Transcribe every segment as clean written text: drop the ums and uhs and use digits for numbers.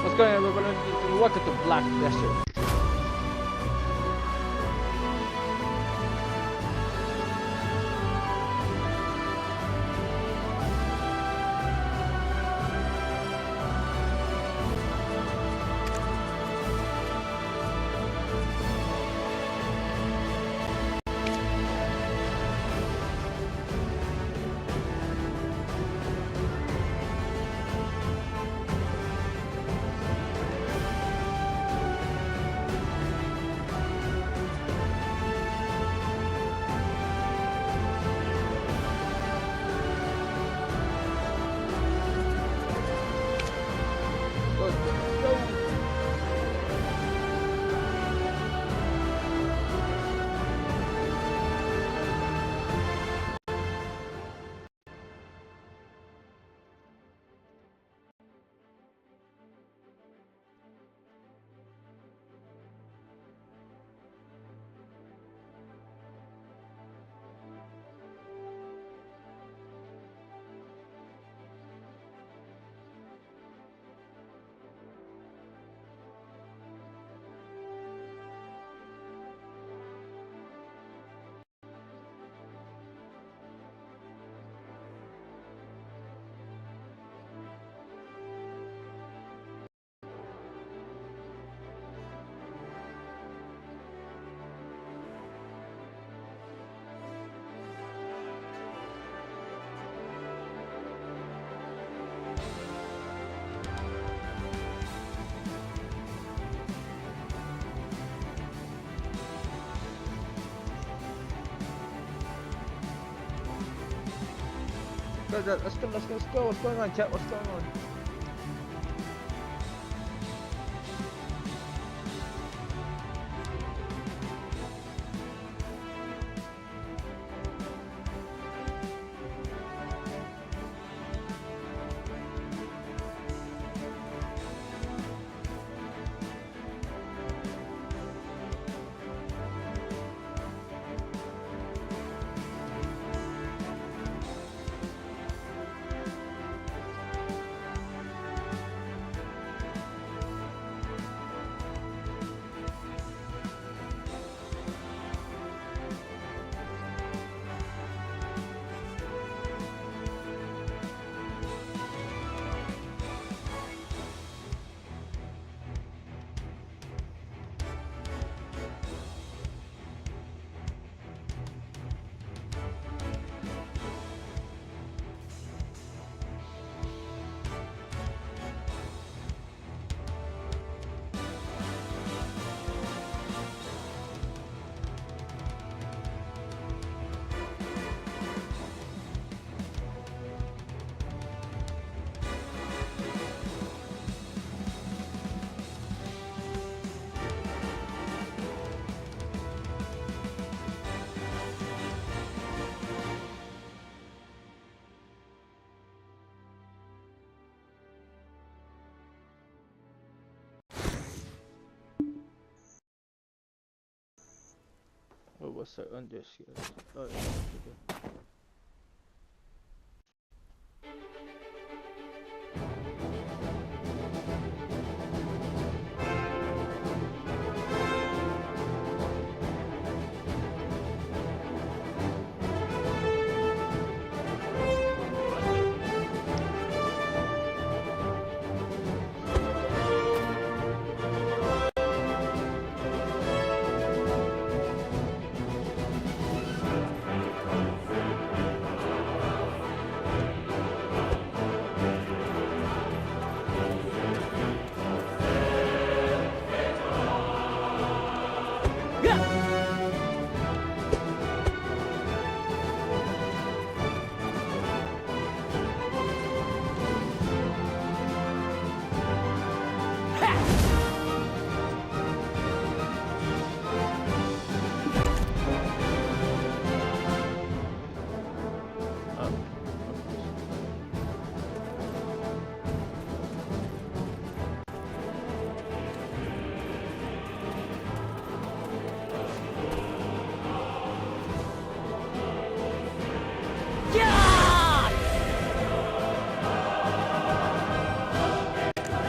What's going on, everybody? Welcome to Black Desert. Let's go. What's going on, chat? What's going on? Oh, what's that on this? Oh, yeah.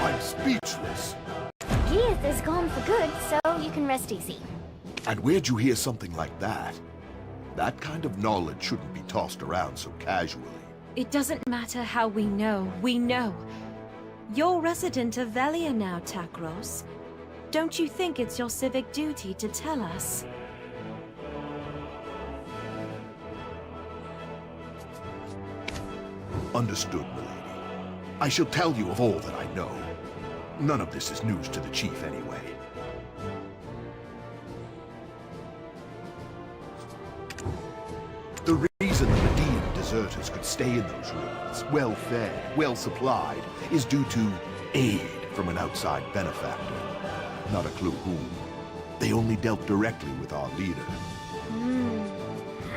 I'm speechless. gone for good, so you can rest easy. And where'd you hear something like that? That kind of knowledge shouldn't be tossed around so casually. It doesn't matter how we know. We know. You're resident of Velia now, Takros. Don't you think it's your civic duty to tell us? Understood, milady. I shall tell you of all that I know. None of this is news to the chief anyway. The reason the Median deserters could stay in those ruins, well-fed, well-supplied, is due to aid from an outside benefactor. Not a clue whom. They only dealt directly with our leader.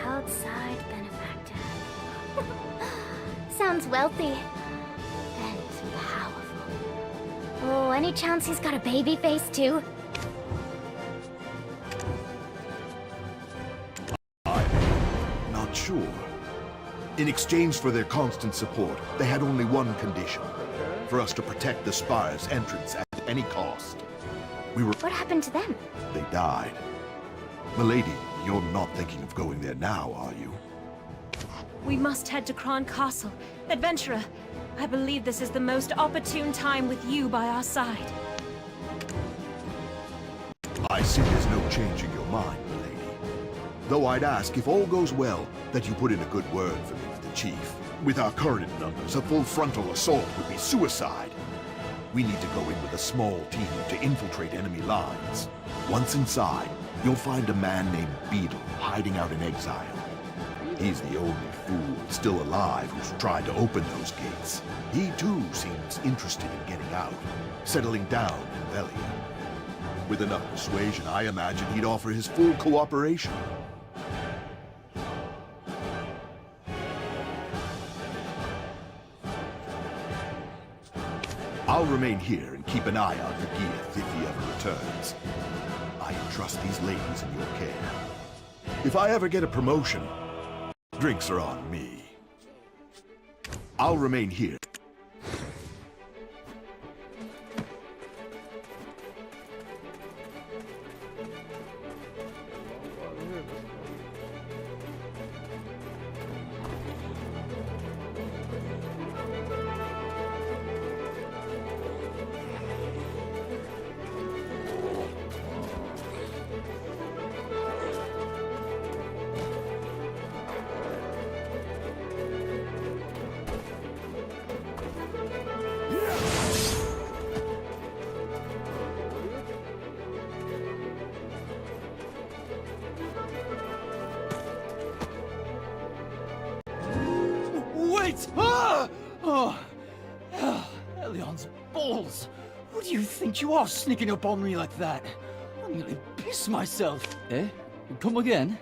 Outside benefactor. Sounds wealthy. And powerful. Oh, any chance he's got a baby face too? I'm not sure. In exchange for their constant support, they had only one condition. For us to protect the Spire's entrance at any cost. What happened to them? They died. Milady, you're not thinking of going there now, are you? We must head to Kron Castle. Adventurer, I believe this is the most opportune time with you by our side. I see there's no change in your mind, milady. Though I'd ask, if all goes well, that you put in a good word for me with the chief. With our current numbers, a full frontal assault would be suicide. We need to go in with a small team to infiltrate enemy lines. Once inside, you'll find a man named Beetle hiding out in exile. He's the only fool still alive who's tried to open those gates. He too seems interested in getting out, settling down in Velia. With enough persuasion, I imagine he'd offer his full cooperation. I'll remain here and keep an eye out for Gieth if he ever returns. I entrust these ladies in your care. If I ever get a promotion, drinks are on me. I'll remain here. Wait! Ah! Oh. Elion's balls! Who do you think you are sneaking up on me like that? I'm gonna piss myself. Eh? Come again?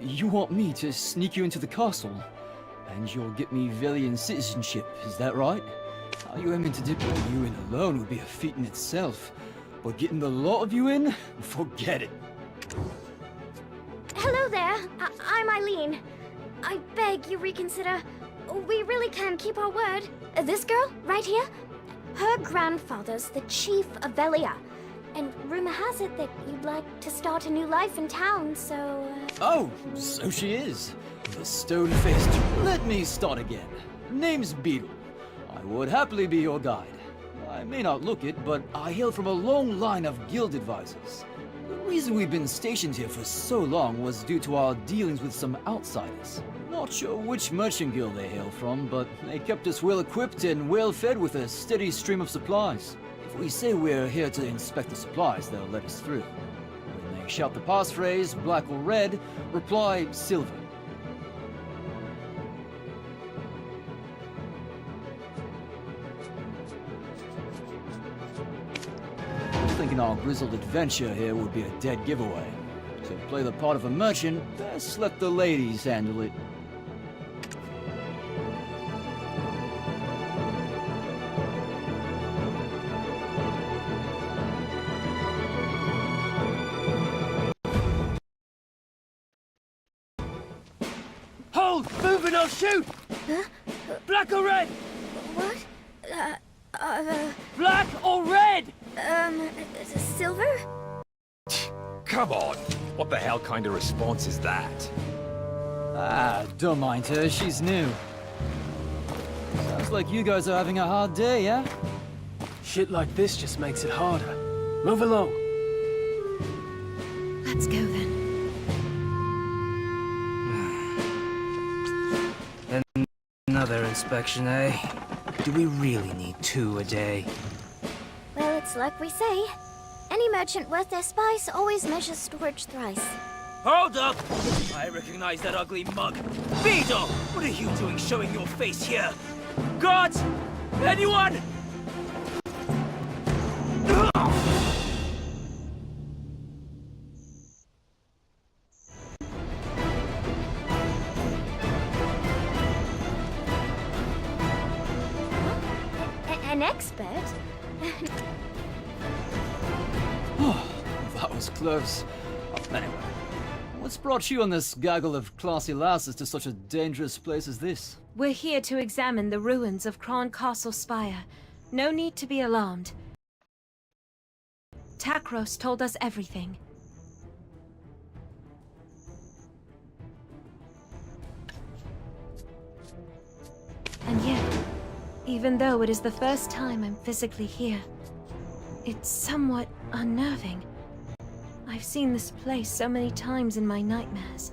You want me to sneak you into the castle? And you'll get me Velian citizenship, is that right? How you aiming to dip you in alone would be a feat in itself. But getting the lot of you in? Forget it. Hello there. I'm Eileen. I beg you reconsider. We really can keep our word. This girl, right here, her grandfather's the chief of Velia. And rumor has it that you'd like to start a new life in town, so... Oh, so she is. The stone-faced. Let me start again. Name's Beetle. I would happily be your guide. I may not look it, but I hail from a long line of guild advisors. The reason we've been stationed here for so long was due to our dealings with some outsiders. Not sure which merchant guild they hail from, but they kept us well equipped and well fed with a steady stream of supplies. If we say we're here to inspect the supplies, they'll let us through. When they shout the passphrase, black or red, reply silver. Thinking our grizzled adventure here would be a dead giveaway. To play the part of a merchant, best let the ladies handle it. Hold! Moving or shoot! Huh? Black or red? What? Black or red? Silver? Come on! What the hell kind of response is that? Ah, don't mind her, she's new. Sounds like you guys are having a hard day, yeah? Shit like this just makes it harder. Move along. Let's go then. Another inspection, eh? Do we really need 2 a day? Well, it's like we say. Any merchant worth their spice always measures storage thrice. Hold up! I recognize that ugly mug. Beetle! What are you doing showing your face here? Guards! Anyone? An expert? That was close. Anyway, what's brought you and this gaggle of classy lasses to such a dangerous place as this? We're here to examine the ruins of Kron Castle Spire. No need to be alarmed. Takros told us everything. And yet, even though it is the first time I'm physically here, it's somewhat unnerving. I've seen this place so many times in my nightmares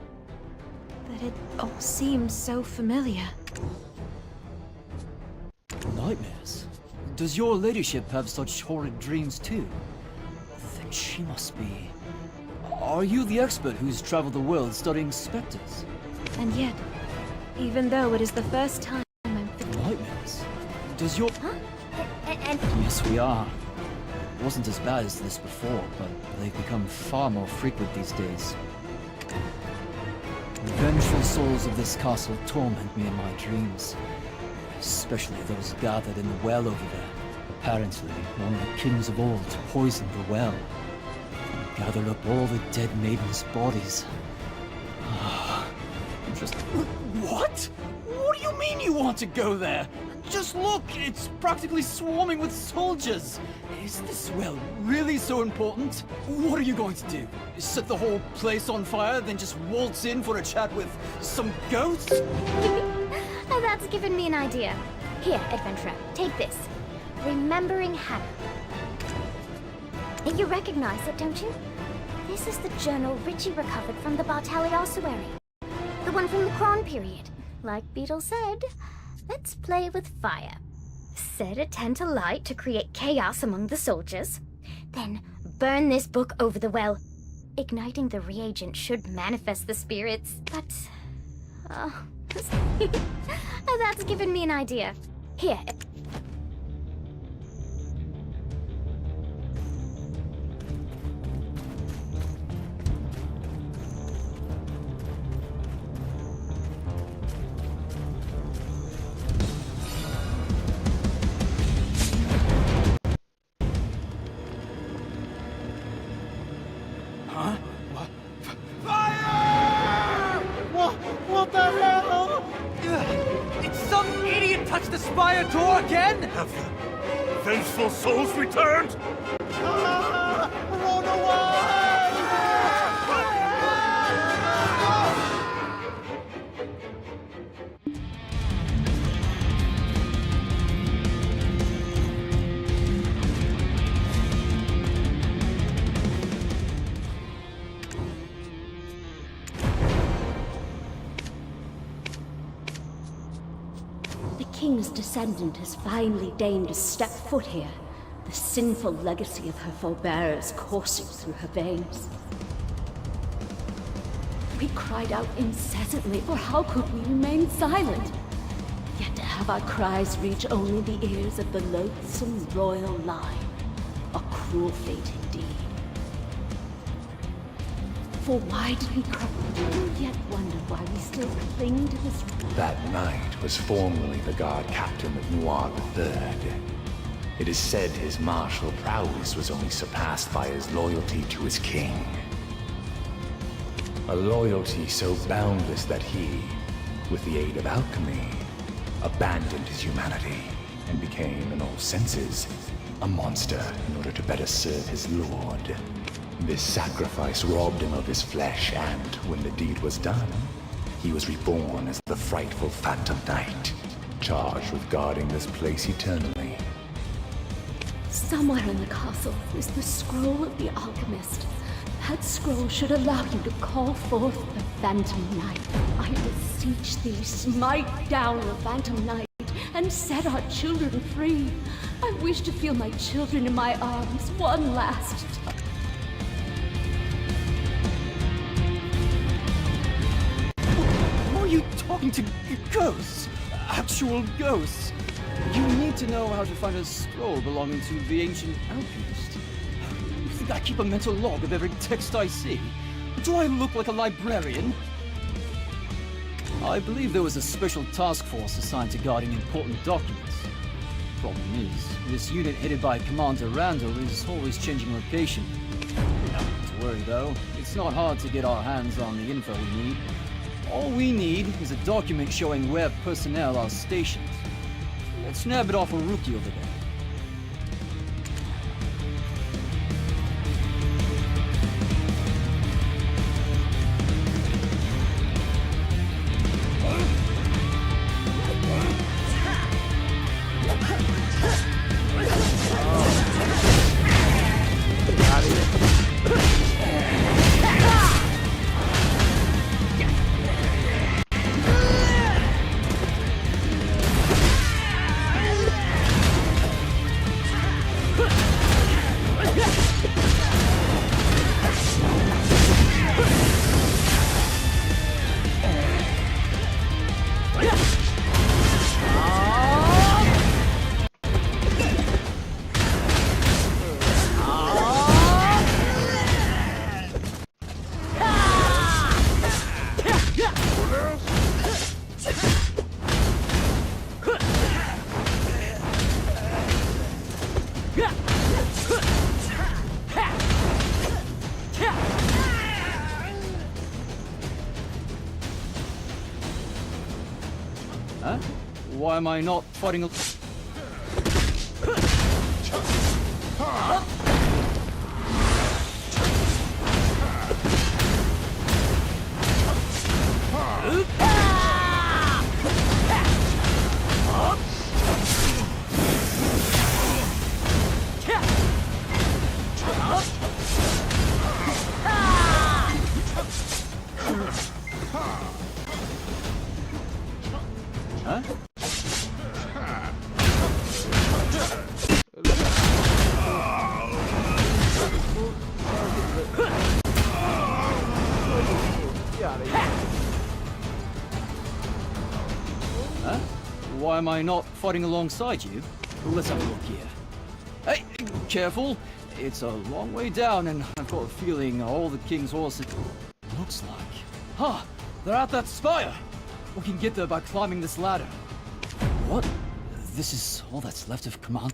that it all seems so familiar. Nightmares? Does your ladyship have such horrid dreams too? Then she must be... Are you the expert who's traveled the world studying specters? And yet, even though it is the first time I'm... Nightmares? Does your... Huh? And Yes, we are. It wasn't as bad as this before, but they've become far more frequent these days. The vengeful souls of this castle torment me in my dreams. Especially those gathered in the well over there. Apparently, one of the kings of old poisoned the well. And gathered up all the dead maidens' bodies. Just... What? What do you mean you want to go there? Just look, it's practically swarming with soldiers. Is this well really so important? What are you going to do? Set the whole place on fire, then just waltz in for a chat with some ghosts? oh, that's given me an idea. Here, adventurer, take this. Remembering Hannah. You recognize it, don't you? This is the journal Richie recovered from the Bartali ossuary. The one from the Kron period. Like Beetle said, let's play with fire. Set a tent alight to create chaos among the soldiers. Then burn this book over the well. Igniting the reagent should manifest the spirits, but... Oh, that's given me an idea. Here. What the hell? Did some idiot touch the spire door again? Have the vengeful souls returned? Run away! The king's descendant has finally deigned to step foot here, the sinful legacy of her forebears coursing through her veins. We cried out incessantly, for how could we remain silent? Yet to have our cries reach only the ears of the loathsome royal line, a cruel fate indeed. For why did we cry? Yet wonder why we still cling to this. That knight was formerly the guard captain of Noir III. It is said his martial prowess was only surpassed by his loyalty to his king. A loyalty so boundless that he, with the aid of alchemy, abandoned his humanity and became, in all senses, a monster in order to better serve his lord. This sacrifice robbed him of his flesh, and when the deed was done, he was reborn as the frightful Phantom Knight, charged with guarding this place eternally. Somewhere in the castle is the scroll of the alchemist. That scroll should allow you to call forth the Phantom Knight. I beseech thee, smite down the Phantom Knight and set our children free. I wish to feel my children in my arms one last time. Are you talking to ghosts? Actual ghosts? You need to know how to find a scroll belonging to the ancient alchemist. You think I keep a mental log of every text I see? Do I look like a librarian? I believe there was a special task force assigned to guarding important documents. Problem is, this unit headed by Commander Randall is always changing location. Not to worry though, it's not hard to get our hands on the info we need. All we need is a document showing where personnel are stationed. Let's nab it off a rookie over there. Huh? Why am I not fighting a... Huh? Huh? Why am I not fighting alongside you? Let's have a look here. Hey, careful! It's a long way down, and I've got a feeling all the king's horses... Looks like... Huh! They're at that spire! We can get there by climbing this ladder. What? This is all that's left of command...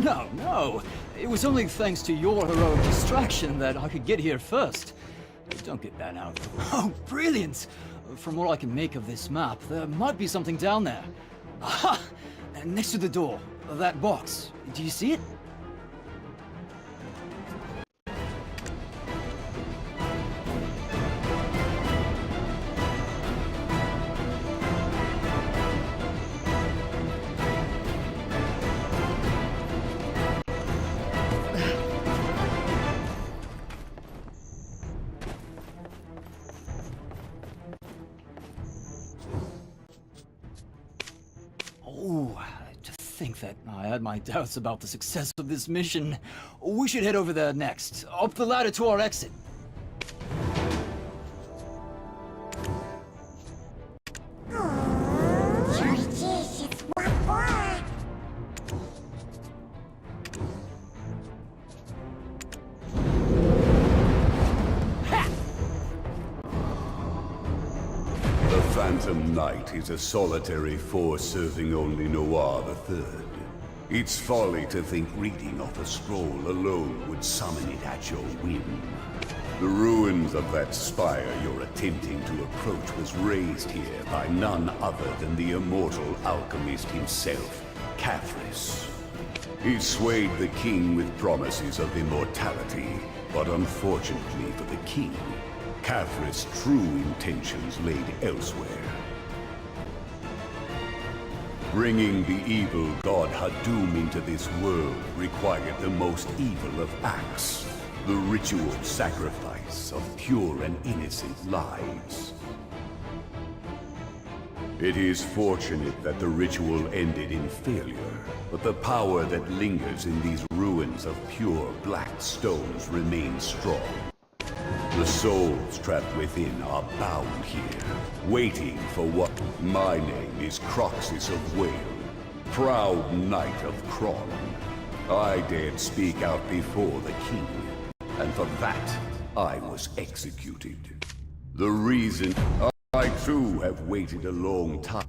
No, no. It was only thanks to your heroic distraction that I could get here first. Don't get that out. Oh, brilliant! From what I can make of this map, there might be something down there. Aha! Next to the door. That box. Do you see it? Oh, to think that I had my doubts about the success of this mission. We should head over there next, up the ladder to our exit. The Phantom Knight is a solitary force serving only Noir III. It's folly to think reading off a scroll alone would summon it at your whim. The ruins of that spire you're attempting to approach was raised here by none other than the immortal alchemist himself, Caphras. He swayed the king with promises of immortality, but unfortunately for the king, Caphras' true intentions laid elsewhere. Bringing the evil god Hadum into this world required the most evil of acts, the ritual sacrifice of pure and innocent lives. It is fortunate that the ritual ended in failure, but the power that lingers in these ruins of pure black stones remains strong. The souls trapped within are bound here, waiting for what... My name is Croxus of Whale, proud knight of Kron. I dared speak out before the king, and for that, I was executed. The reason I too have waited a long time.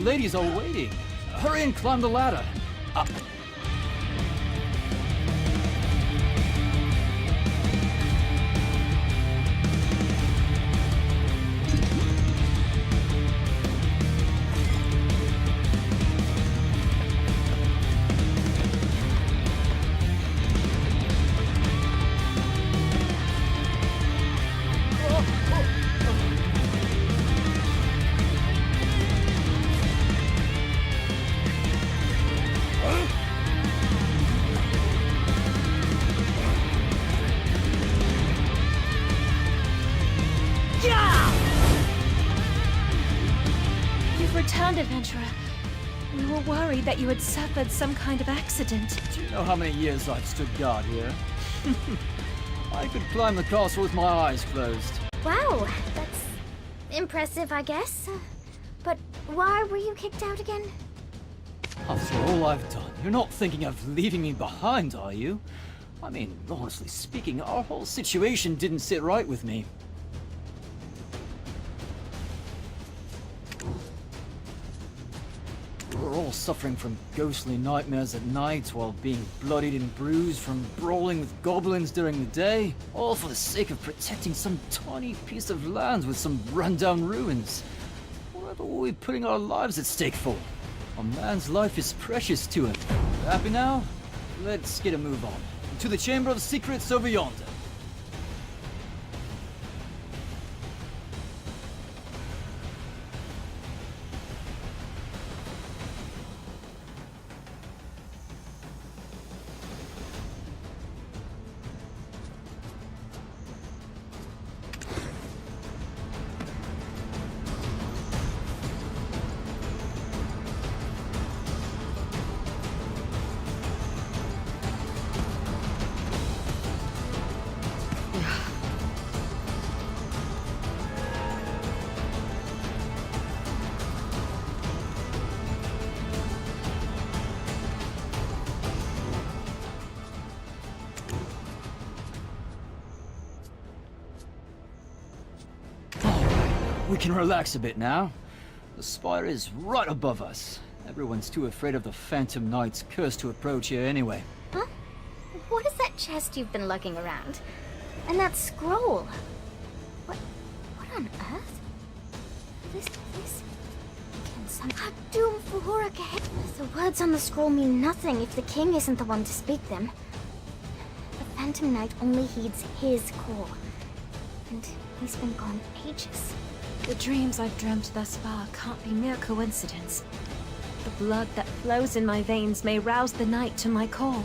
ladies are waiting. Hurry and climb the ladder. Up. You've returned, adventurer. We were worried that you had suffered some kind of accident. Do you know how many years I've stood guard here? I could climb the castle with my eyes closed. Wow, that's impressive, I guess. But why were you kicked out again? After all I've done, you're not thinking of leaving me behind, are you? I mean, honestly speaking, our whole situation didn't sit right with me. We're all suffering from ghostly nightmares at night while being bloodied and bruised from brawling with goblins during the day, all for the sake of protecting some tiny piece of land with some rundown ruins. Whatever were we putting our lives at stake for? A man's life is precious to him. Happy now? Let's get a move on. To the Chamber of Secrets over yonder. We can relax a bit now. The spire is right above us. Everyone's too afraid of the Phantom Knight's curse to approach here anyway. Huh? What is that chest you've been lugging around? And that scroll? What on earth? This can somehow doom for Horace. The words on the scroll mean nothing if the king isn't the one to speak them. The Phantom Knight only heeds his call. And he's been gone ages. The dreams I've dreamt thus far can't be mere coincidence. The blood that flows in my veins may rouse the knight to my call.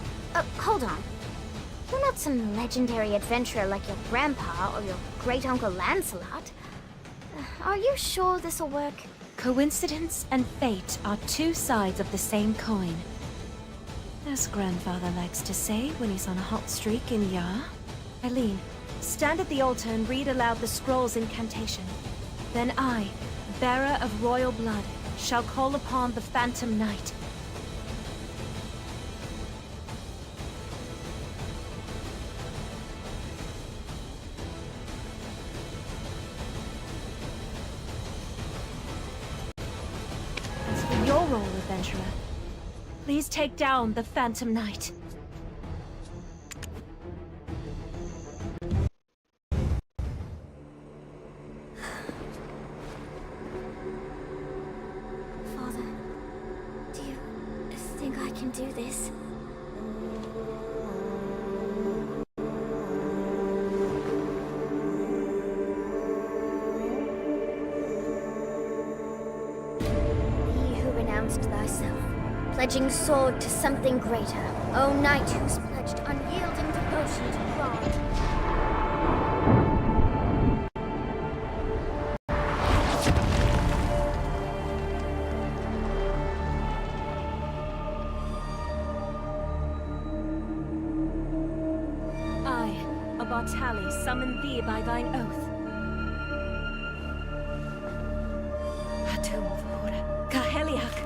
Hold on. You're not some legendary adventurer like your grandpa or your great-uncle Lancelot. Are you sure this'll work? Coincidence and fate are two sides of the same coin. As grandfather likes to say when he's on a hot streak in Yar. Eileen, stand at the altar and read aloud the scroll's incantation. Then I, bearer of royal blood, shall call upon the Phantom Knight. As for your role, adventurer, please take down the Phantom Knight. Do this. He who renounced thyself, pledging sword to something greater, O knight who's pledged unyielding devotion to God. Bartali, summon thee by thine oath. Hatum Vora, Kaheliak.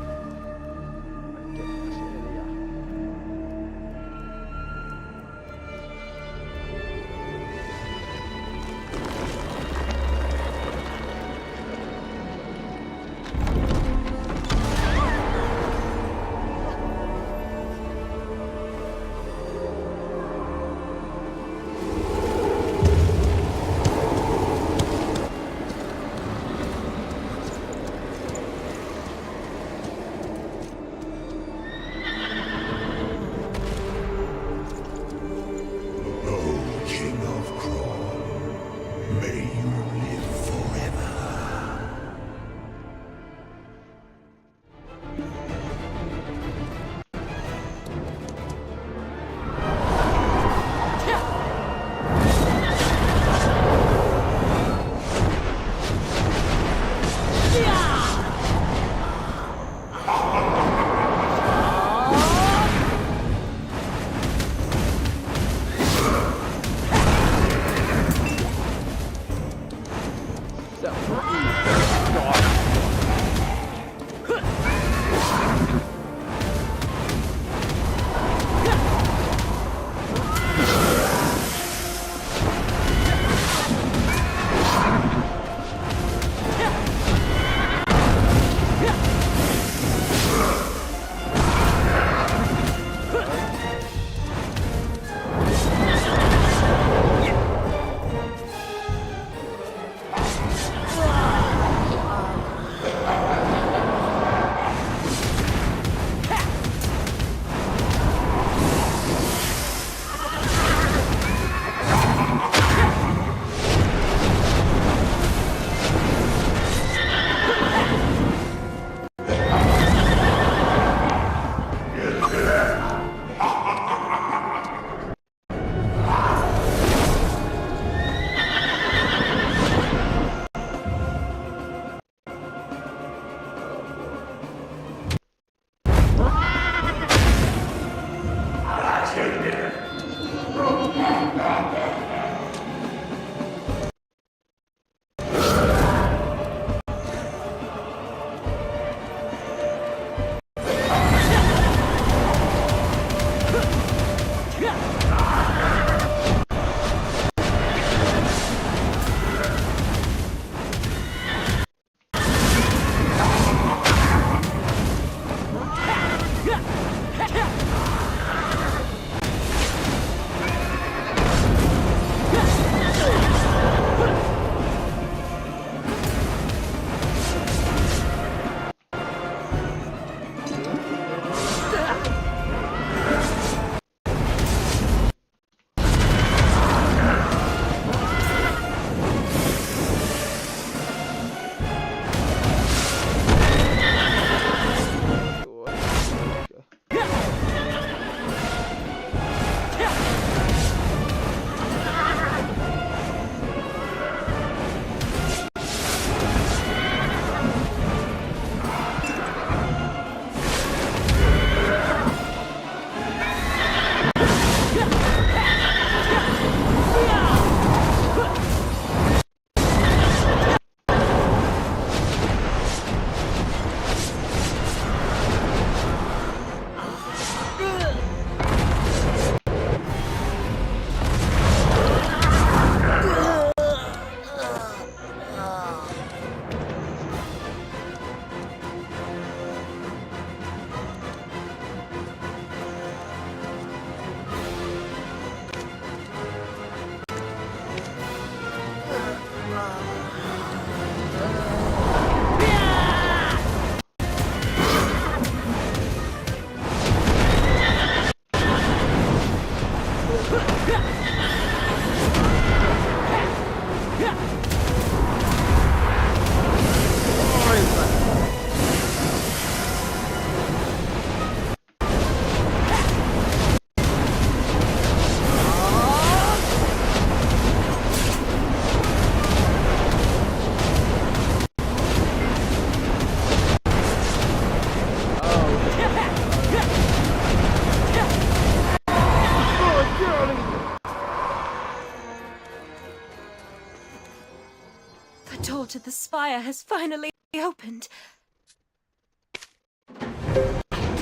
spire has finally opened.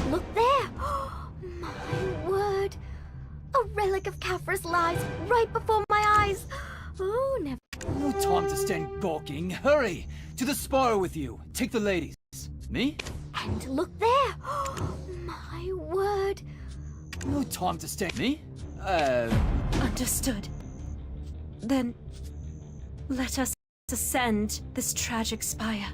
Look there! My word! A relic of Khafra's lies right before my eyes! Oh, never. No time to stand gawking. Hurry! To the spire with you. Take the ladies. Me? And look there! My word! No time to stand. Me? Understood. Then, let us ascend this tragic spire.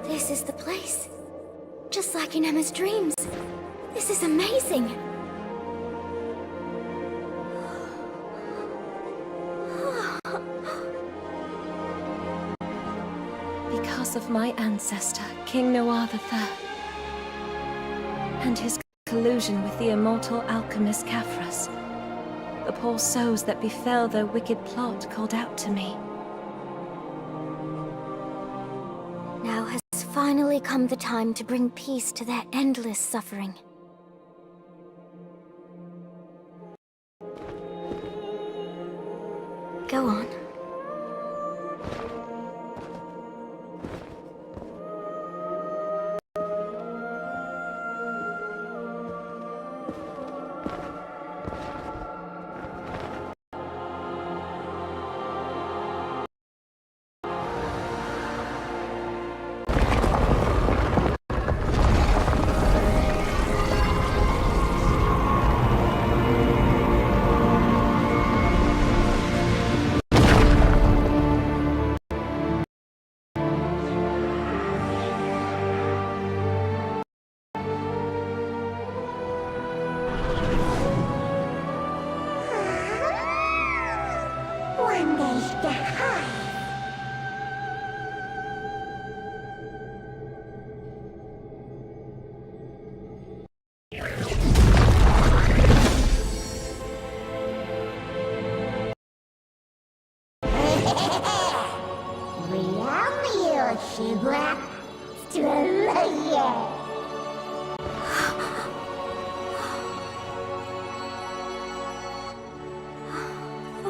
This is the place. Just like in Emma's dreams. This is amazing. Because of my ancestor, King Noir III, and his collusion with the immortal alchemist Khafras, the poor souls that befell their wicked plot called out to me. Now has finally come the time to bring peace to their endless suffering. Go on.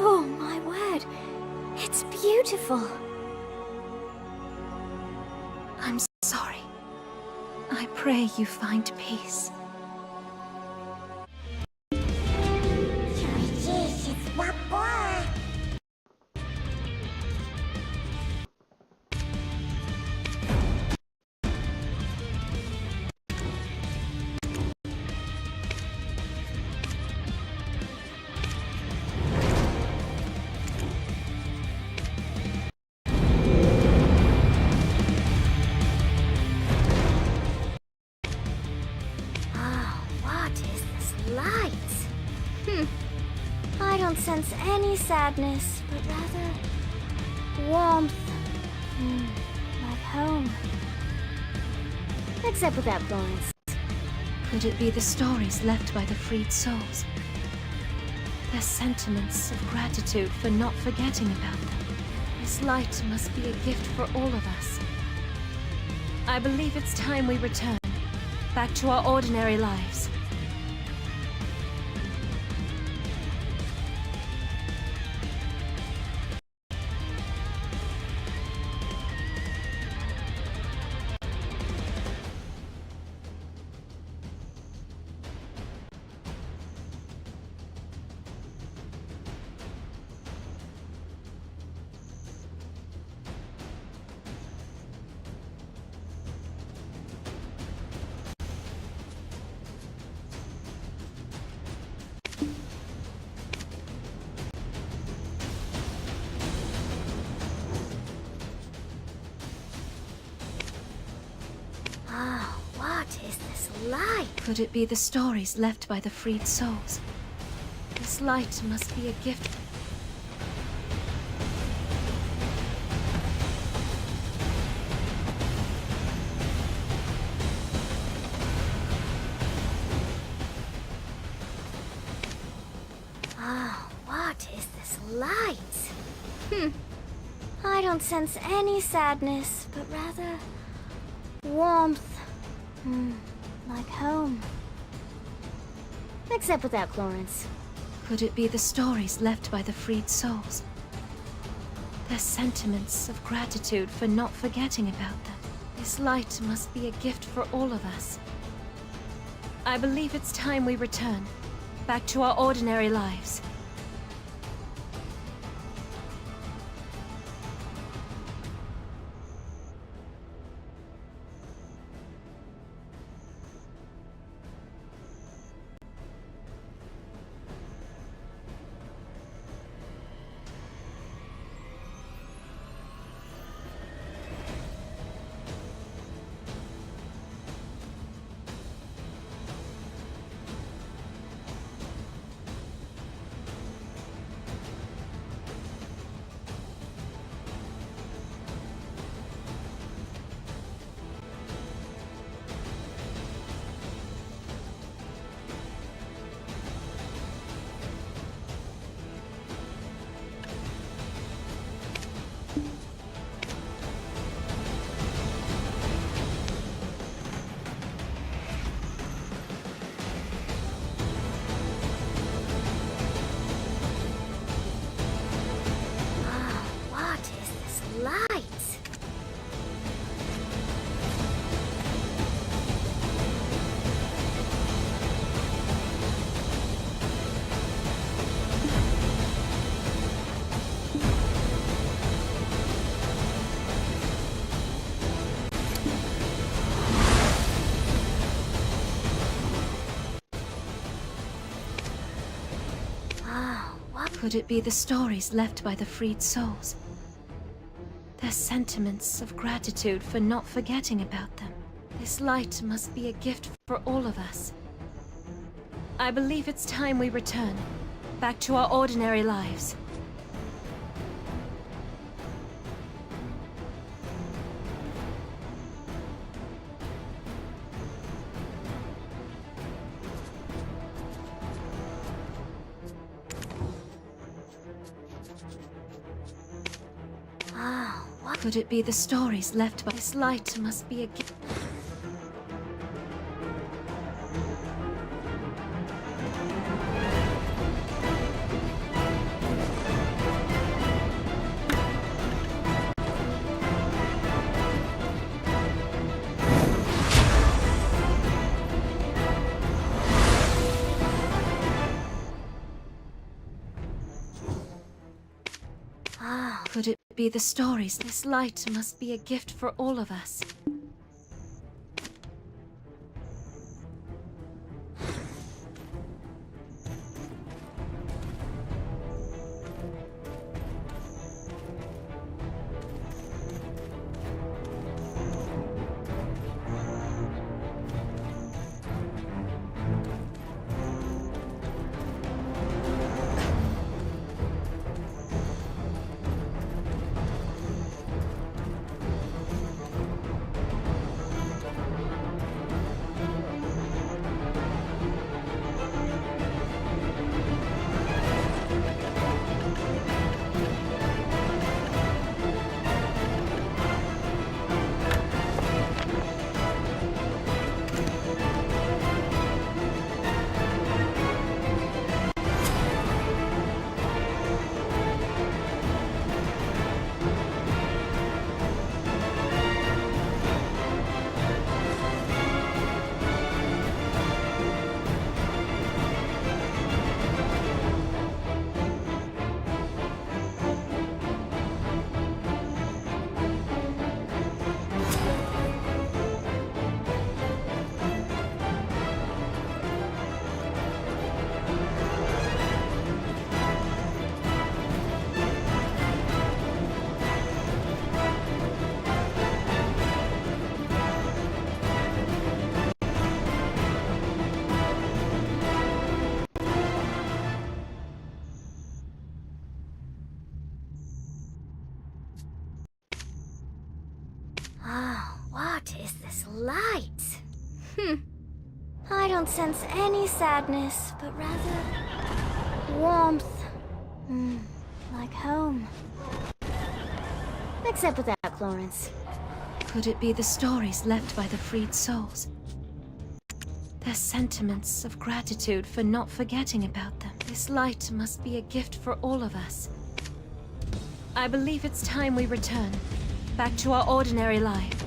Oh my word, it's beautiful. I'm sorry. I pray you find peace. I don't sense any sadness, but rather warmth. Like home. Except without Florence. Could it be the stories left by the freed souls? Their sentiments of gratitude for not forgetting about them. This light must be a gift for all of us. I believe it's time we return, back to our ordinary lives. What is this light? Could it be the stories left by the freed souls? This light must be a gift. sense any sadness, but rather warmth. Like home. Except without Florence. Could it be the stories left by the freed souls? Their sentiments of gratitude for not forgetting about them. This light must be a gift for all of us. I believe it's time we return, back to our ordinary lives. What is this light? Could it be the stories left by the freed souls? Their sentiments of gratitude for not forgetting about them. This light must be a gift for all of us. I believe it's time we return, back to our ordinary lives. Could it be the stories left by this light must be a gift? Could it be the stories? This light must be a gift for all of us. What is this light? I don't sense any sadness, but rather warmth. Like home. Except without Lawrence. Could it be the stories left by the freed souls? Their sentiments of gratitude for not forgetting about them. This light must be a gift for all of us. I believe it's time we return, back to our ordinary life.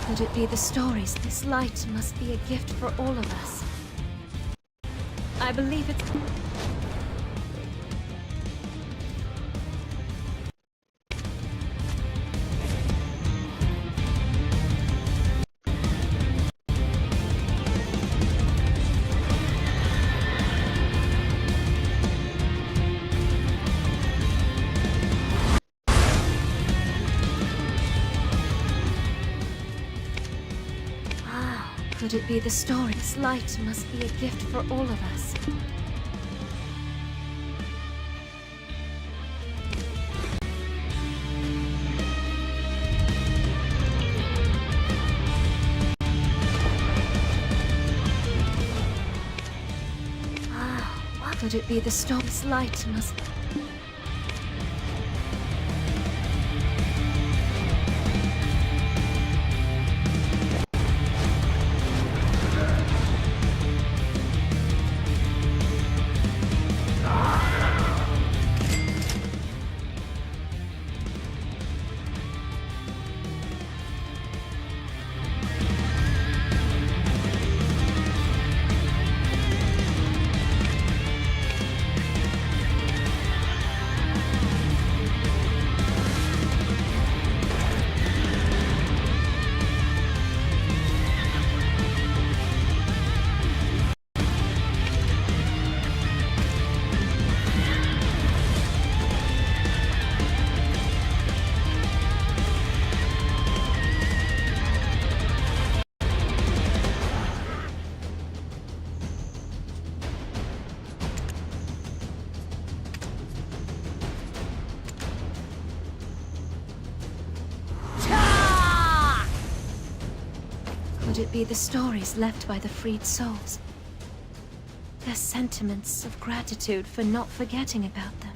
Could it be the stories? This light must be a gift for all of us. I believe it's... Could it be the story? This light must be a gift for all of us. Could it be the story? This light must... Could it be the stories left by the freed souls? Their sentiments of gratitude for not forgetting about them.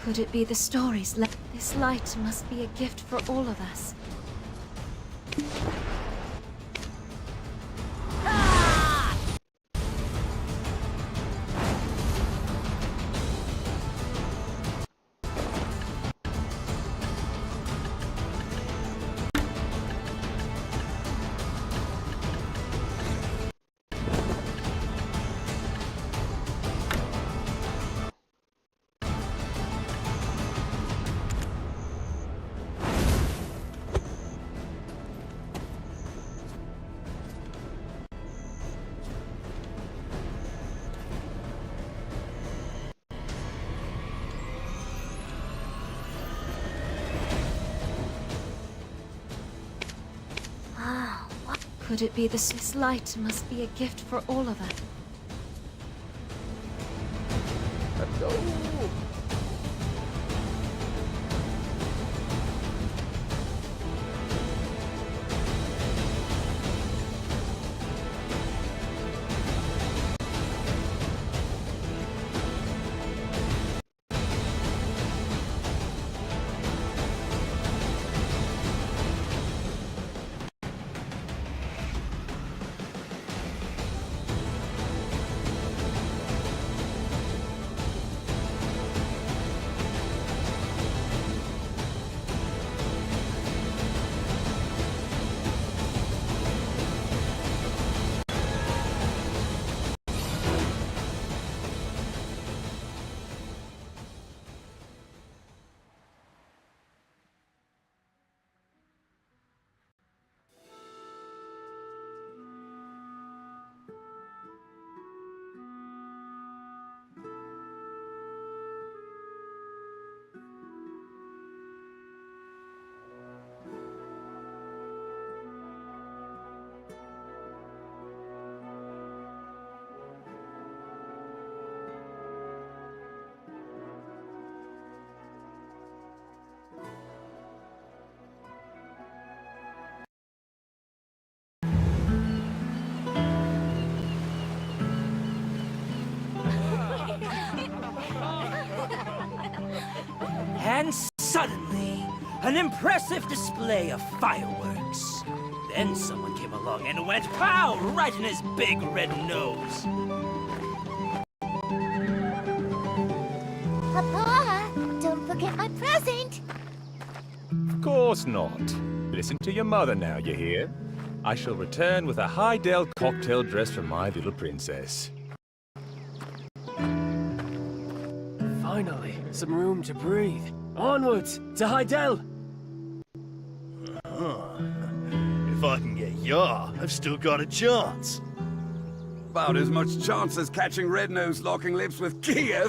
Could it be the stories left? This light must be a gift for all of us. Could it be this light must be a gift for all of us? Let's go. And suddenly, an impressive display of fireworks. Then someone came along and went pow right in his big red nose. Papa, don't forget my present. Of course not. Listen to your mother now, you hear? I shall return with a Highdale cocktail dress for my little princess. Finally, some room to breathe. Onwards to Highdale! If I can get Yar, I've still got a chance. About as much chance as catching Red-Nose locking lips with Kiev.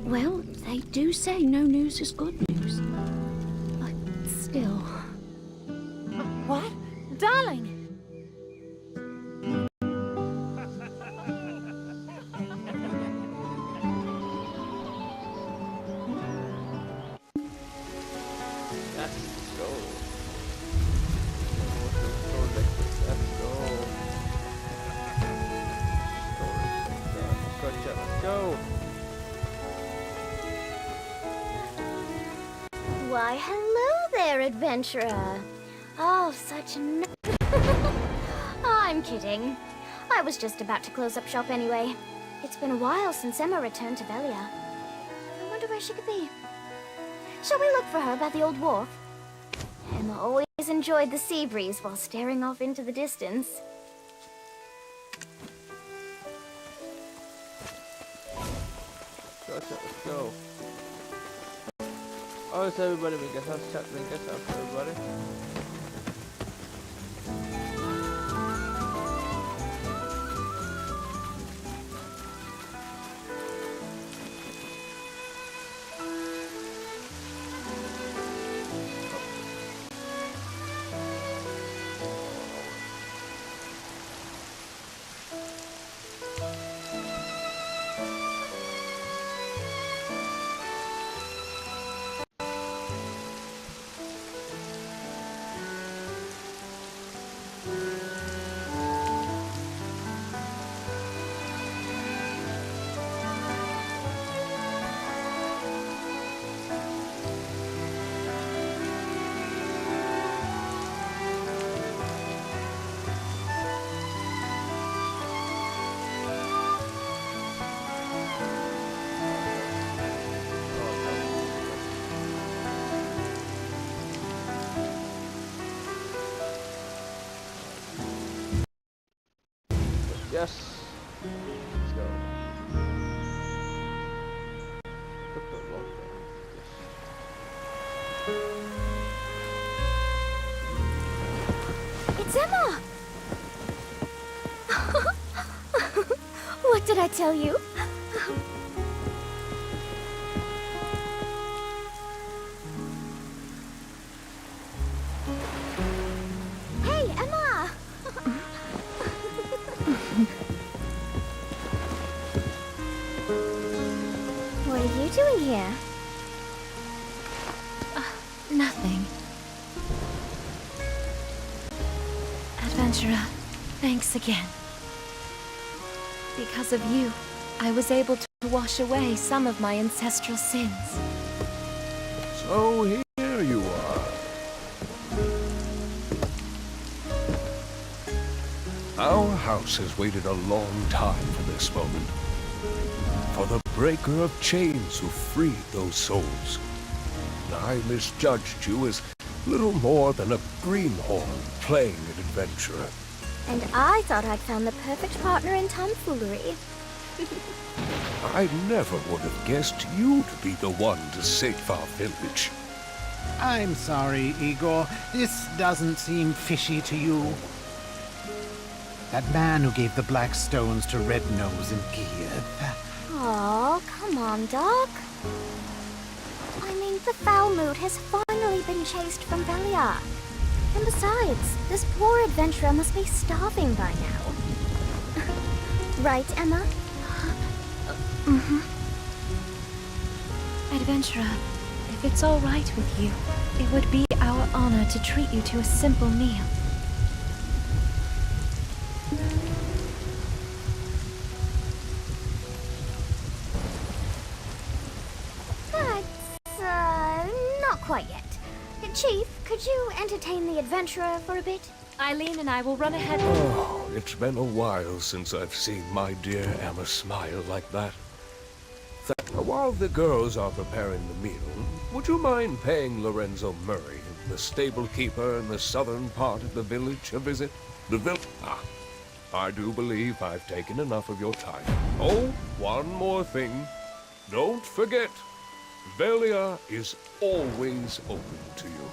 Well, they do say no news is good news. But still... What? Darling! Let's go. Gotcha, let's go. Why, hello there, adventurer. Oh, such a I'm kidding. I was just about to close up shop anyway. It's been a while since Emma returned to Velia. I wonder where she could be. Shall we look for her by the old wharf? Emma always enjoyed the sea breeze while staring off into the distance. Gotcha, let's go. Oh, it's everybody. We guess I'll chat. We guess I'll everybody. Yes. Let's go. Took a long time. It's Emma! What did I tell you? Hey, Emma! What are you doing here? Nothing. Adventurer, thanks again. Because of you, I was able to wash away some of my ancestral sins. So here you are. Our house has waited a long time for this moment. For the breaker of chains who freed those souls. I misjudged you as little more than a greenhorn playing an adventurer. And I thought I'd found the perfect partner in tomfoolery. I never would have guessed you to be the one to save our village. I'm sorry, Igor. This doesn't seem fishy to you. That man who gave the black stones to Red Nose and Geath. Oh, come on, Doc. I mean, the foul mood has finally been chased from Velia. And besides, this poor adventurer must be starving by now. Right, Emma? Mm-hmm. Adventurer, if it's all right with you, it would be our honor to treat you to a simple meal. That's, not quite yet. Chief, could you entertain the adventurer for a bit? Eileen and I will run ahead. Oh, it's been a while since I've seen my dear Emma smile like that. While the girls are preparing the meal, would you mind paying Lorenzo Murray, the stable keeper in the southern part of the village, a visit? I do believe I've taken enough of your time. Oh, one more thing. Don't forget, Velia is always open to you.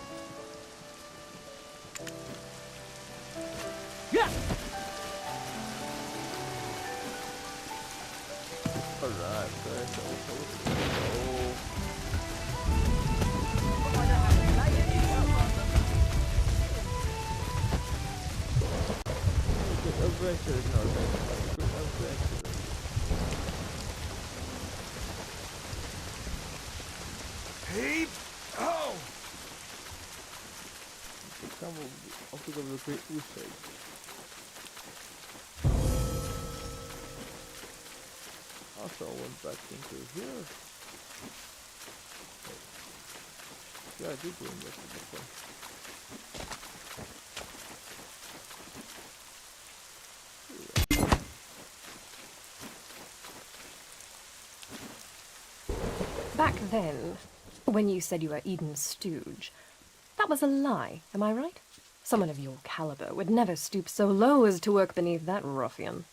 Yeah! Alright, adventure is not that good adventure. Hey! Oh! Come on, I'll pick up the great Usage. Also, I went back into here. Yeah, I did go in back to this one. Back then, when you said you were Eden's stooge, that was a lie, am I right? Someone of your caliber would never stoop so low as to work beneath that ruffian.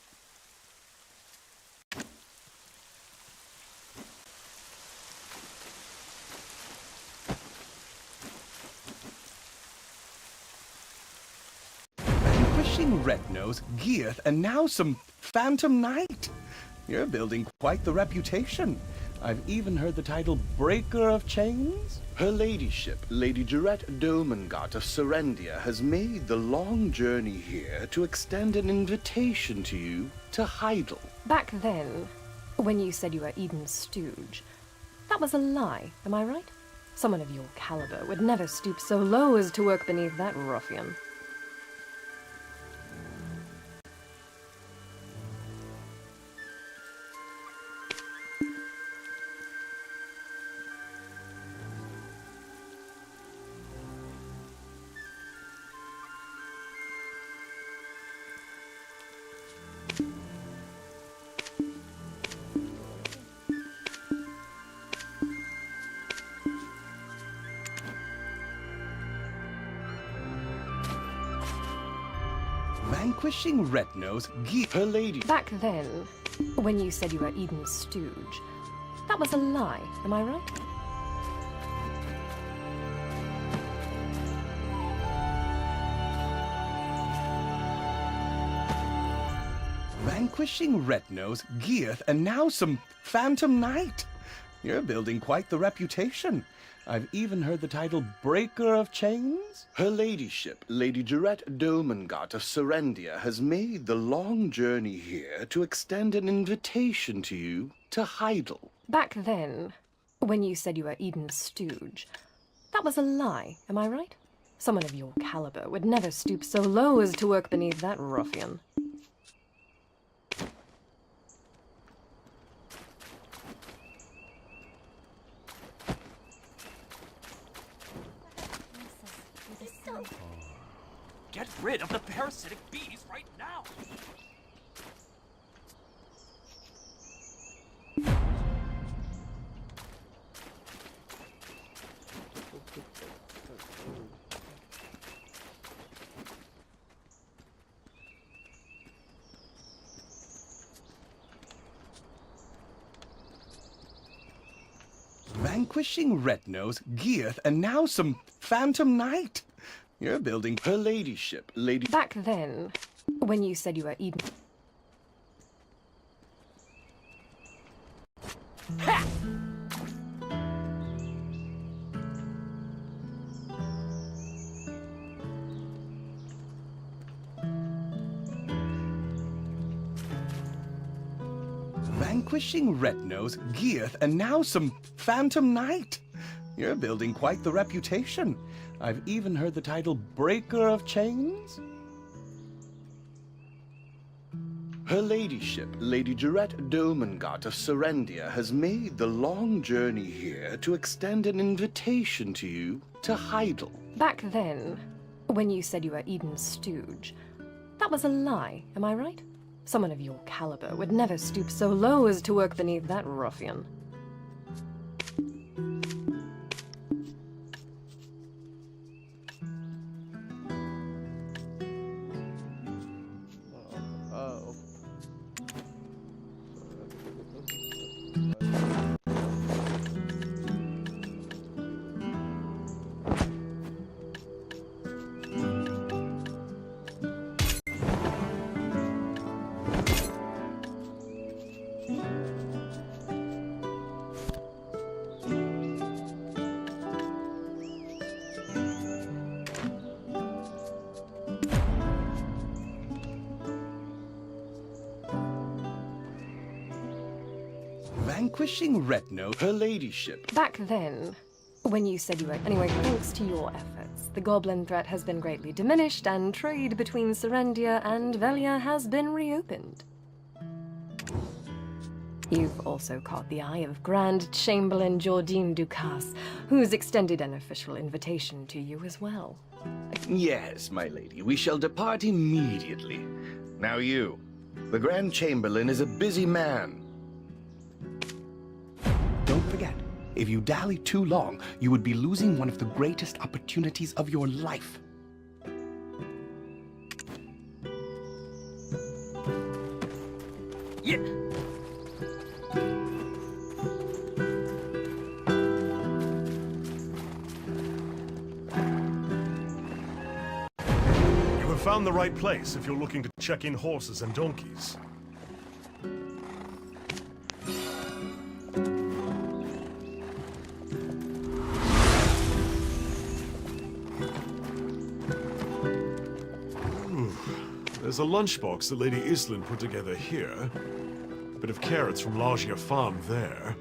Vanquishing Rednose, Geath, and now some Phantom Knight. You're building quite the reputation. I've even heard the title Breaker of Chains. Her ladyship, Lady Jarette Domengart of Serendia, has made the long journey here to extend an invitation to you to Heidel. Back then, when you said you were Eden's stooge, that was a lie, am I right? Someone of your caliber would never stoop so low as to work beneath that ruffian. Vanquishing Rednose, Geath, her lady... Back then, when you said you were Eden's stooge, that was a lie, am I right? Vanquishing Rednose, Geath, and now some Phantom Knight. You're building quite the reputation. I've even heard the title Breaker of Chains. Her ladyship, Lady Jarette Domengott of Serendia, has made the long journey here to extend an invitation to you to Heidel. Back then, when you said you were Eden's stooge, that was a lie, am I right? Someone of your caliber would never stoop so low as to work beneath that ruffian. Get rid of the parasitic bees right now! Vanquishing Red-Nose, Geath, and now some Phantom Knight. You're building her ladyship, Lady... Back then, when you said you were Eden... Ha! Vanquishing Red-Nose, Geath, and now some Phantom Knight. You're building quite the reputation. I've even heard the title Breaker of Chains. Her ladyship, Lady Jarette Domengott of Serendia, has made the long journey here to extend an invitation to you to Heidel. Back then, when you said you were Eden's stooge, that was a lie, am I right? Someone of your caliber would never stoop so low as to work beneath that ruffian. Vanquishing Red-Nose, her ladyship. Back then, when you said you were... Anyway, thanks to your efforts, the goblin threat has been greatly diminished and trade between Serendia and Velia has been reopened. You've also caught the eye of Grand Chamberlain Jordine Ducasse, who's extended an official invitation to you as well. Yes, my lady, we shall depart immediately. Now you. The Grand Chamberlain is a busy man. Don't forget, if you dally too long, you would be losing one of the greatest opportunities of your life. Yeah. You have found the right place if you're looking to check in horses and donkeys. There's a lunchbox that Lady Islin put together here. A bit of carrots from Lagia Farm there.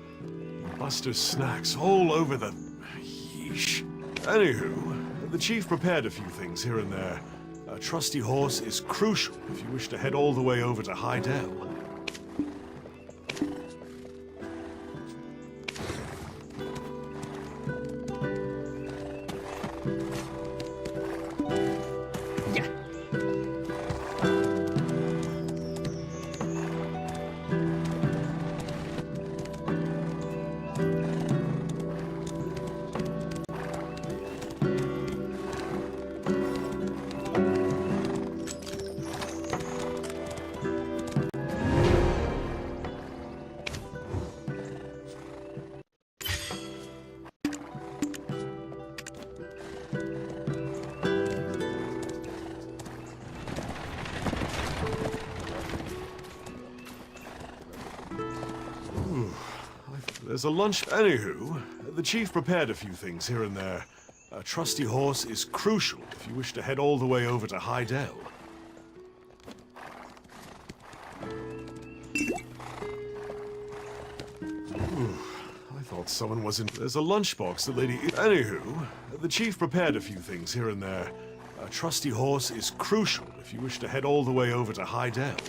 Buster's snacks all over the... Yeesh. Anywho, the chief prepared a few things here and there. A trusty horse is crucial if you wish to head all the way over to Heidel. There's a lunch... Anywho, The chief prepared a few things here and there. A trusty horse is crucial if you wish to head all the way over to Hydel. I thought someone was in... There's a lunchbox that Lady... Anywho, the chief prepared a few things here and there. A trusty horse is crucial if you wish to head all the way over to Hydel.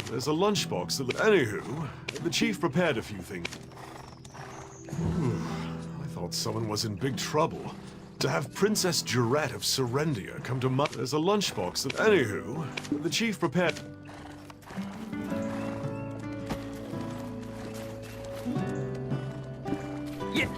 There's a lunchbox that... Anywho, the chief prepared a few things. I thought someone was in big trouble. To have Princess Jarette of Serendia come to There's a lunchbox that... Anywho, the chief prepared... Yeah.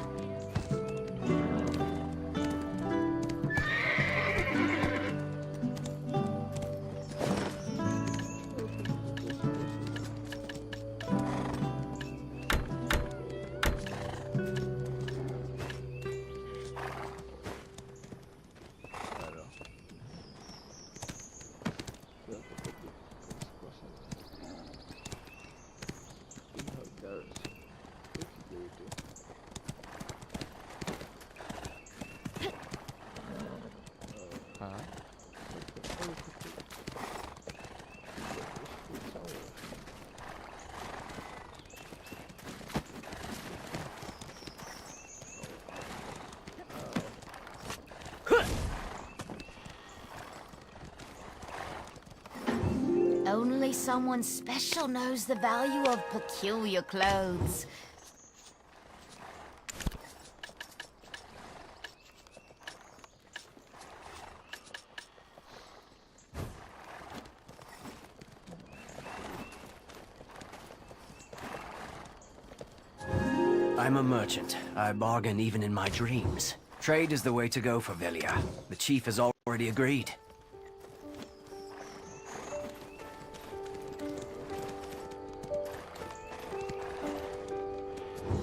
Only someone special knows the value of peculiar clothes. I'm a merchant. I bargain even in my dreams. Trade is the way to go for Velia. The chief has already agreed.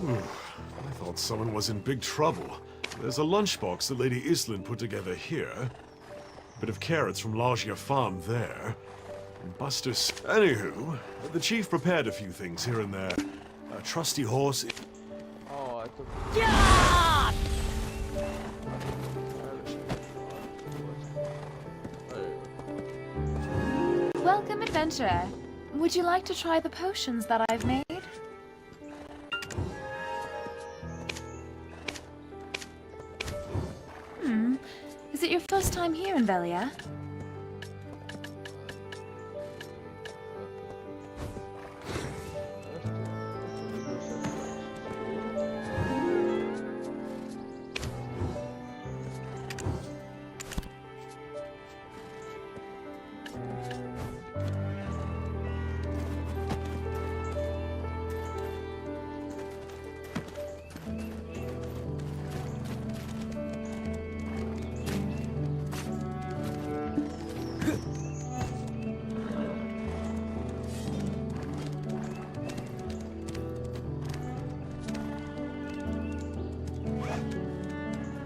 I thought someone was in big trouble. There's a lunchbox that Lady Islin put together here. A bit of carrots from Lagia Farm there. And Buster's... Anywho, the chief prepared a few things here and there. A trusty horse... Oh, I took... Yeah! Welcome, adventurer. Would you like to try the potions that I've made? Is it your first time here in Velia?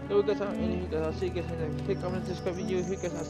So guys, ini guys, I'll see you guys in the next comment, subscribe video, guys.